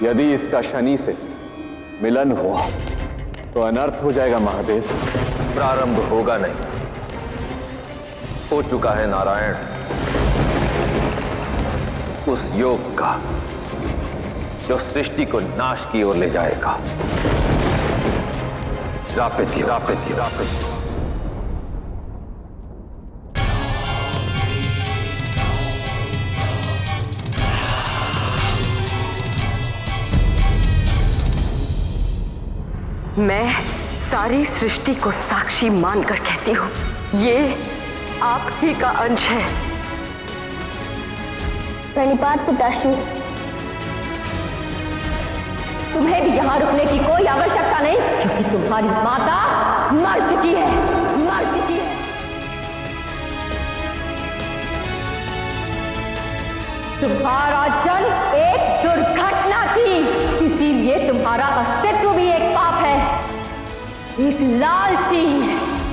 यदि इसका शनि से मिलन हुआ तो अनर्थ हो जाएगा महादेव। प्रारंभ होगा नहीं, हो चुका है नारायण, उस योग का जो सृष्टि को नाश की ओर ले जाएगा। श्रापित श्रापित श्रापित। मैं सारी सृष्टि को साक्षी मानकर कहती हूं, ये आप ही का अंश है। प्रणिपात पिताश्री। तुम्हें भी यहां रुकने की कोई आवश्यकता नहीं, क्योंकि तुम्हारी माता मर चुकी है, मर चुकी है। तुम्हारा जन्म एक दुर्घटना थी, इसीलिए तुम्हारा अस्तित्व भी एक पाप है। एक लालची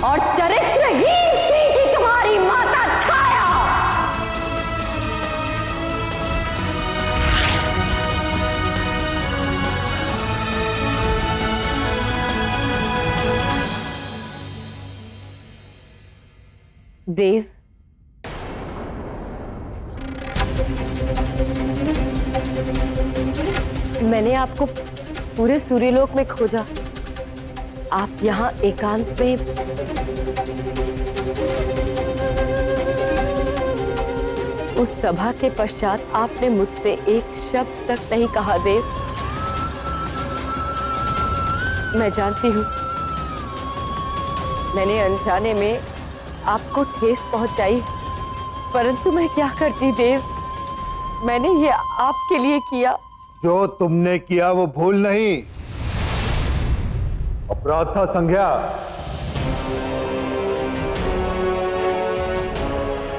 और चरित्रहीन सी थी तुम्हारी माता छाया। देव, मैंने आपको पूरे सूर्यलोक में खोजा। आप यहाँ एकांत में उस सभा के पश्चात आपने मुझसे एक शब्द तक नहीं कहा देव। मैं जानती हूँ मैंने अनजाने में आपको ठेस पहुंचाई, परंतु मैं क्या करती देव, मैंने ये आपके लिए किया। जो तुमने किया वो भूल नहीं, अपराध था संज्ञा।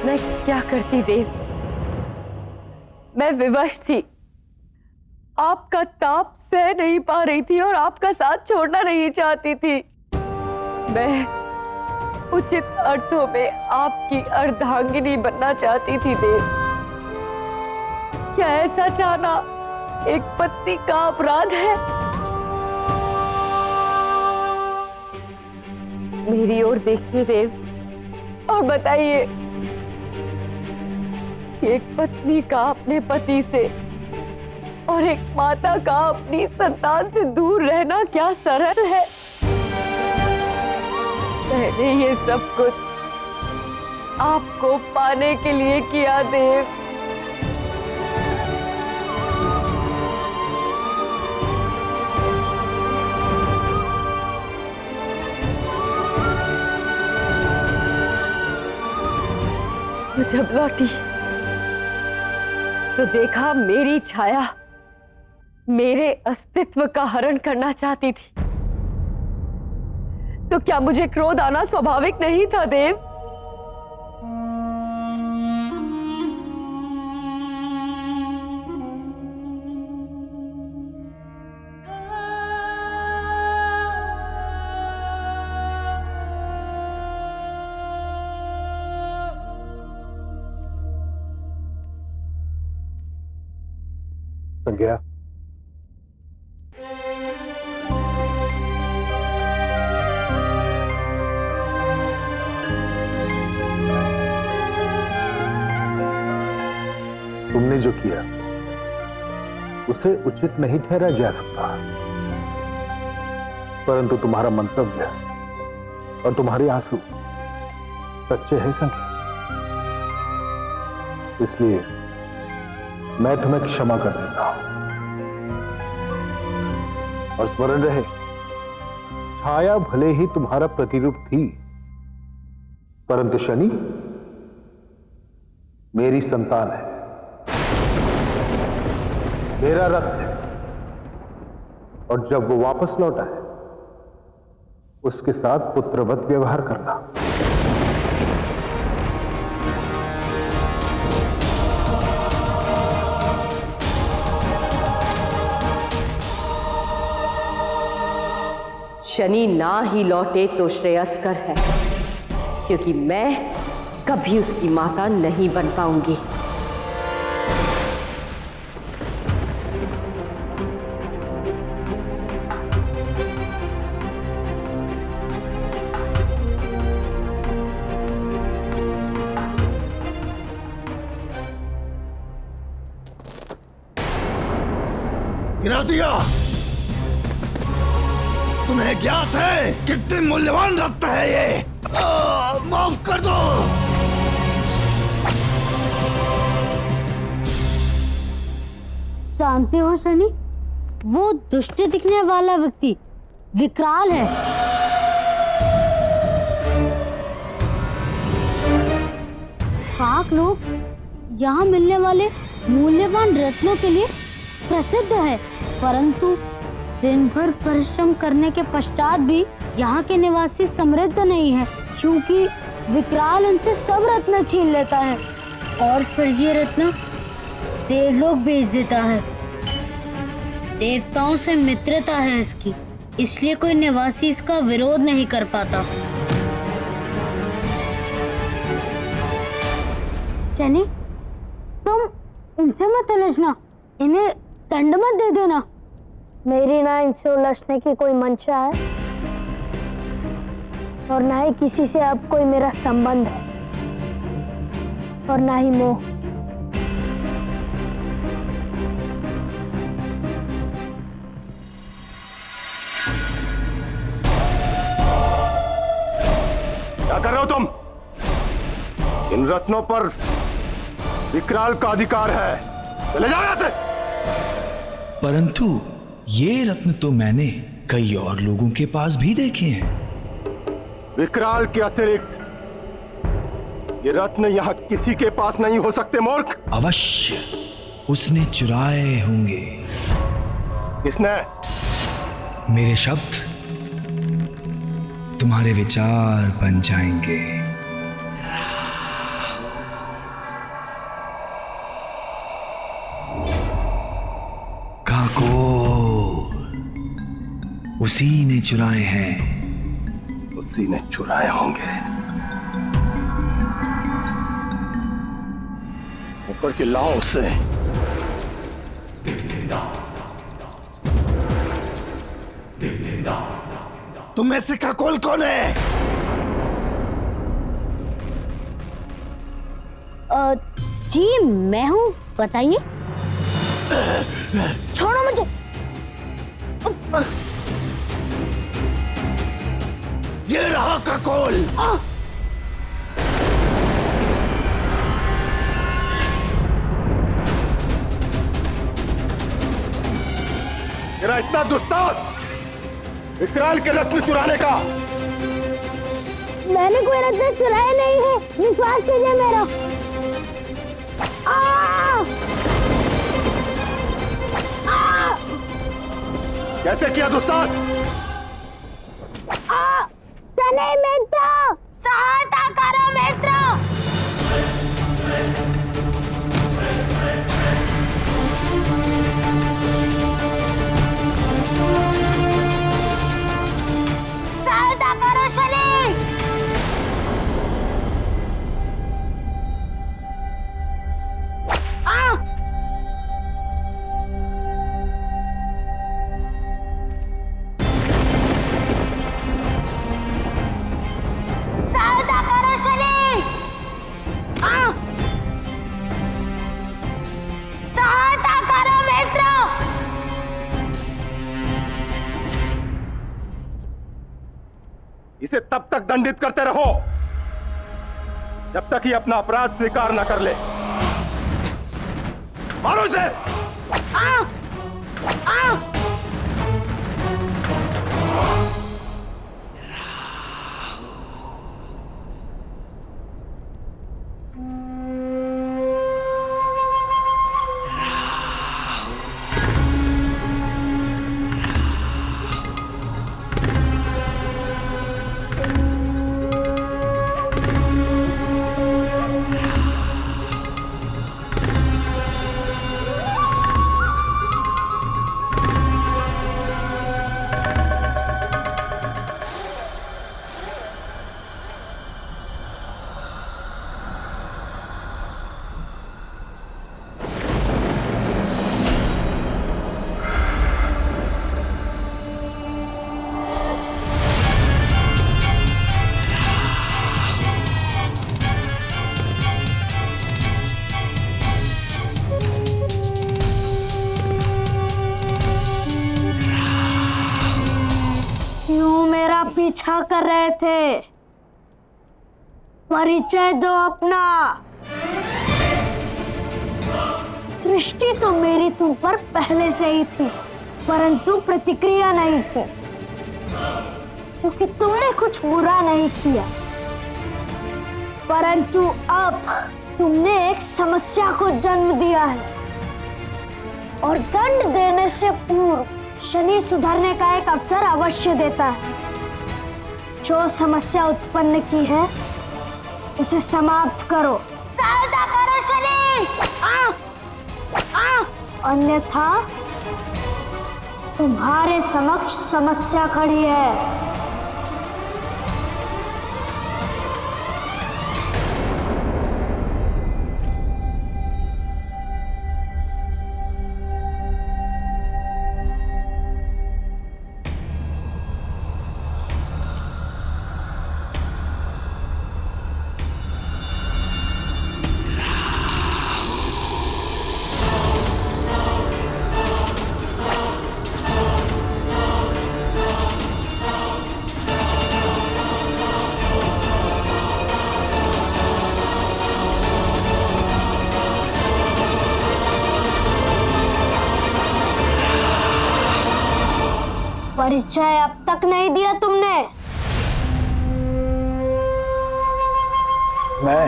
मैं क्या करती देव, मैं विवश थी, आपका ताप सह नहीं पा रही थी और आपका साथ छोड़ना नहीं चाहती थी। मैं उचित अर्थों में आपकी अर्धांगिनी बनना चाहती थी देव। क्या ऐसा चाहना एक पत्नी का अपराध है? मेरी ओर देखिए देव और बताइए, एक पत्नी का अपने पति से और एक माता का अपनी संतान से दूर रहना क्या सरल है? मैंने ये सब कुछ आपको पाने के लिए किया देव। जब लौटी तो देखा मेरी छाया मेरे अस्तित्व का हरण करना चाहती थी। तो क्या मुझे क्रोध आना स्वाभाविक नहीं था देव? संज्ञा, तुमने जो किया उसे उचित नहीं ठहरा जा सकता, परंतु तुम्हारा मंतव्य और तुम्हारे आंसू सच्चे हैं संज्ञा। इसलिए मैं तुम्हें क्षमा कर देता हूं। और स्मरण रहे, छाया भले ही तुम्हारा प्रतिरूप थी, परंतु शनि मेरी संतान है, मेरा रक्त है, और जब वो वापस लौटा है उसके साथ पुत्रवत व्यवहार करना। शनि ना ही लौटे तो श्रेयस्कर है, क्योंकि मैं कभी उसकी माता नहीं बन पाऊंगी। गिरा दिया। तुम्हें ज्ञात है कितने मूल्यवान रत्न है ये। माफ कर दो। जानते हो शनि, वो दुष्ट दिखने वाला व्यक्ति विकराल है। काक लोग यहाँ मिलने वाले मूल्यवान रत्नों के लिए प्रसिद्ध है, परंतु दिन भर परिश्रम करने के पश्चात भी यहाँ के निवासी समृद्ध नहीं है, क्योंकि विकराल उनसे सब रत्न छीन लेता है और फिर ये रत्न देवलोक भेज देता है। देवताओं से मित्रता है इसकी, इसलिए कोई निवासी इसका विरोध नहीं कर पाता। चनी, तुम इनसे मत उलझना, इन्हें दंड मत दे देना। मेरी ना इनसे उलझने की कोई मंशा है और ना ही किसी से अब कोई मेरा संबंध है और ना ही मोह। क्या कर रहे हो तुम? इन रत्नों पर विकराल का अधिकार है, चले जाओ यहां से। परंतु ये रत्न तो मैंने कई और लोगों के पास भी देखे हैं। विकराल के अतिरिक्त ये रत्न यहाँ किसी के पास नहीं हो सकते मूर्ख। अवश्य उसने चुराए होंगे। किसने? मेरे शब्द तुम्हारे विचार बन जाएंगे। काको उसी ने चुराए हैं। उसी ने चुराए होंगे। पकड़ के लाओ उसे। तुम में से खगोल कौन है? जी मैं हूँ, बताइए। छोड़ो मुझे। ये रहा खगोल। तेरा इतना दुस्साहस विकराल के रत्न चुराने का? मैंने कोई रत्न चुराया नहीं है, विश्वास कीजिए मेरा। कैसे किया दुस्साहस? चले मित्र, सहायता करो मित्र। सहायता करो शनि। सहायता करो शनि। सहायता करो मित्र। इसे तब तक दंडित करते रहो जब तक ये अपना अपराध स्वीकार न कर ले। मारो इसे। अच्छा कर रहे थे। परिचय दो अपना। दृष्टि तो मेरी तुम पर पहले से ही थी, परंतु प्रतिक्रिया नहीं थी, क्योंकि तुमने कुछ बुरा नहीं किया। परंतु अब तुमने एक समस्या को जन्म दिया है, और दंड देने से पूर्व शनि सुधरने का एक अवसर अवश्य देता है। जो समस्या उत्पन्न की है उसे समाप्त करो। सहायता करो शनि, अन्यथा तुम्हारे समक्ष समस्या खड़ी है। परिचय अब तक नहीं दिया तुमने। मैं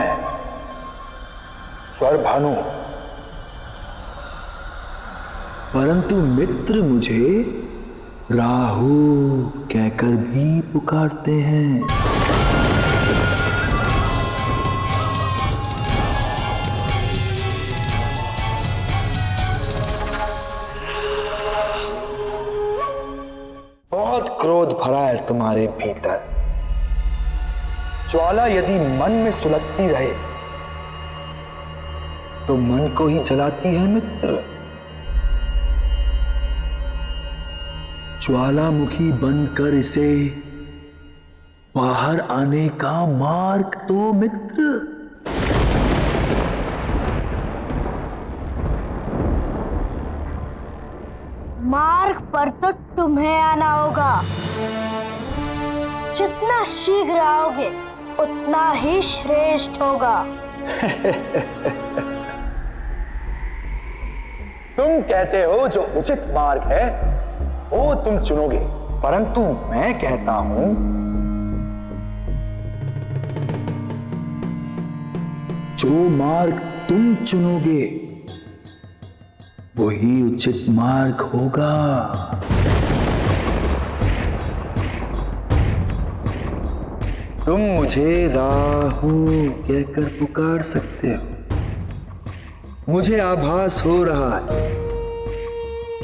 स्वर भानु, परंतु मित्र मुझे राहु कहकर भी पुकारते हैं। बहुत क्रोध भरा है तुम्हारे भीतर। ज्वाला यदि मन में सुलगती रहे तो मन को ही जलाती है मित्र। ज्वालामुखी बनकर इसे बाहर आने का मार्ग तो मित्र। मार्ग पर तो तुम्हें आना होगा। जितना शीघ्र आओगे उतना ही श्रेष्ठ होगा। तुम कहते हो जो उचित मार्ग है वो तुम चुनोगे, परंतु मैं कहता हूं जो मार्ग तुम चुनोगे वही उचित मार्ग होगा। तुम मुझे राहु कहकर पुकार सकते हो। मुझे आभास हो रहा है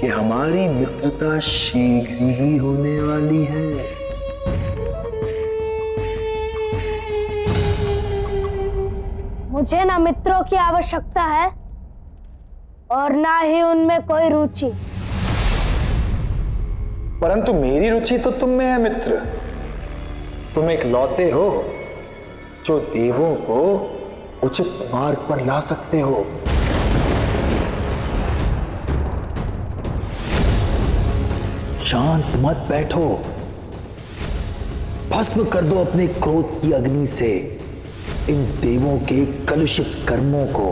कि हमारी मित्रता शीघ्र ही होने वाली है। मुझे ना मित्रों की आवश्यकता है और ना ही उनमें कोई रुचि। परंतु मेरी रुचि तो तुम में है मित्र। तुम एक लौते हो जो देवों को उचित मार्ग पर ला सकते हो। शांत मत बैठो, भस्म कर दो अपने क्रोध की अग्नि से इन देवों के कलुषित कर्मों को।